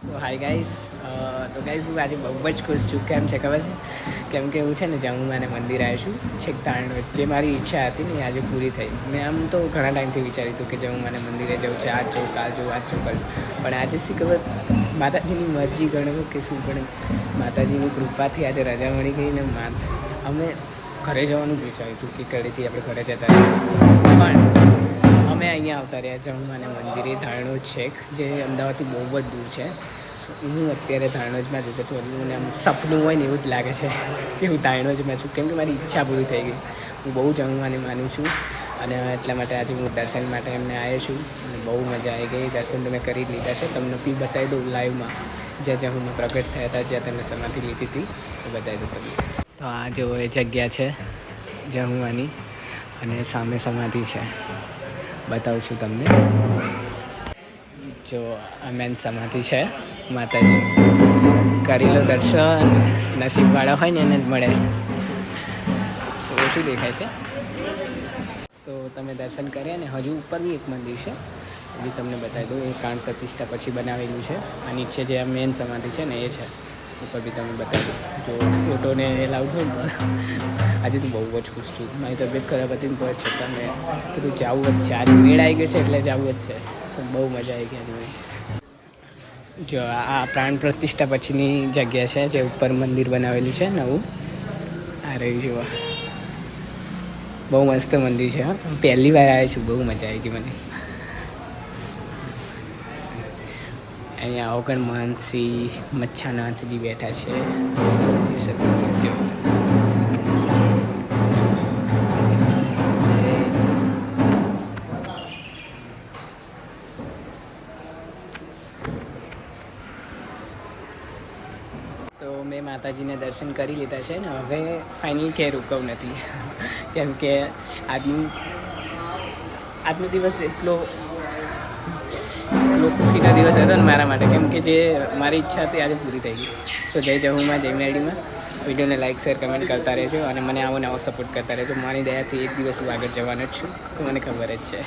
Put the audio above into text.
સો hi guys. તો guys હું આજે બહુ જ ખુશ છું. કેમ છે ખબર છે? કેમ કે હું છે ને જમુમાને મંદિર આવ્યો છું છેક તારણવડ. જે મારી ઈચ્છા હતી ને એ આજે પૂરી થઈ. મેં આમ તો ઘણા ટાઈમથી વિચાર્યું હતું કે જમુમાને મંદિરે જવું છે, આજ જવું, કાલ જવું, આજ જવું, કાલ જવું. પણ આજે શી ખબર માતાજીની મરજી ગણવું કે શું, પણ માતાજીની કૃપાથી આજે રજા મળી ગઈ ને અમે ઘરે જવાનું જ વિચાર્યું હતું કે કડેથી આપણે ઘરે જતા રહીશું. પણ અમે અહીંયા આવતા રહ્યા જમુમાને મંદિરે ધારણો છેક, જે અમદાવાદથી બહુ જ દૂર છે. હું અત્યારે ધાણોજમાં જતો છું. મને આમ સપનું હોય ને એવું જ લાગે છે કે હું ધાણોજમાં છું, કેમ કે મારી ઈચ્છા પૂરી થઈ ગઈ. હું બહુ જમવાને માનું છું અને એટલા માટે આજે હું દર્શન માટે એમને આવ્યો છું અને બહુ મજા આવી ગઈ. દર્શન તો મેં કરી જ લીધા છે. તમને બી બતાવી દઉં લાઈવમાં જ્યાં જ્યાં હું પ્રગટ થયા હતા, જ્યાં તમે સમાધિ લીધી હતી એ બતાવી દઉં તમને. તો આ જો એ જગ્યા છે જમવાની અને સામે સમાધિ છે, બતાવું છું તમને. જો આ મેન સમાધિ છે માતાજી. કરી લો દર્શન, નસીબવાળા હોય ને એને જ મળે. ઓછું દેખાય છે તો તમે દર્શન કર્યા ને. હજુ ઉપર બી એક મંદિર છે, એ બી તમને બતાવી દઉં. એ પ્રાણ પ્રતિષ્ઠા પછી બનાવેલું છે. આ નીચે જે આ મેન સમાધિ છે ને એ છે, ઉપર બી તમને બતાવી દઉં. જો ફોટોને એ લાવું ને આજે તો બહુ જ ખુશ છું. મારી તબિયત ખરાબ હતી ને તો છતાં મેં બધું જવું જ છે. આજે મેળ આવી ગયો છે એટલે જવું જ છે. બહુ મજા આવી ગઈ આજે. જો આ પ્રાણ પ્રતિષ્ઠા પછીની જગ્યા છે, જે ઉપર મંદિર બનાવેલું છે નવું. આ રહ્યું જુઓ, બહુ મસ્ત મંદિર છે. હા, પહેલી વાર આવ્યો છું, બહુ મજા આવી ગઈ મને. અહીંયા ઓગણ મહંતસિંહ મચ્છાનાથજી બેઠા છે. શિવ શક્તિ જો તો મેં માતાજીને દર્શન કરી લીધા છે ને હવે ફાઇનલી ક્યાંય રૂકવું નથી. કેમ કે આજનો દિવસ એટલો ખુશીનો દિવસ હતો ને મારા માટે, કેમ કે જે મારી ઈચ્છા હતી આજે પૂરી થઈ ગઈ. સો જય જહુમાં, જય મેરડીમાં. વિડીયોને લાઇક, શેર, કમેન્ટ કરતા રહેજો અને મને આવો નવો સપોર્ટ કરતા રહેજો. મારી દયાથી એક દિવસ હું આગળ જવાનો જ છું, તો મને ખબર જ છે.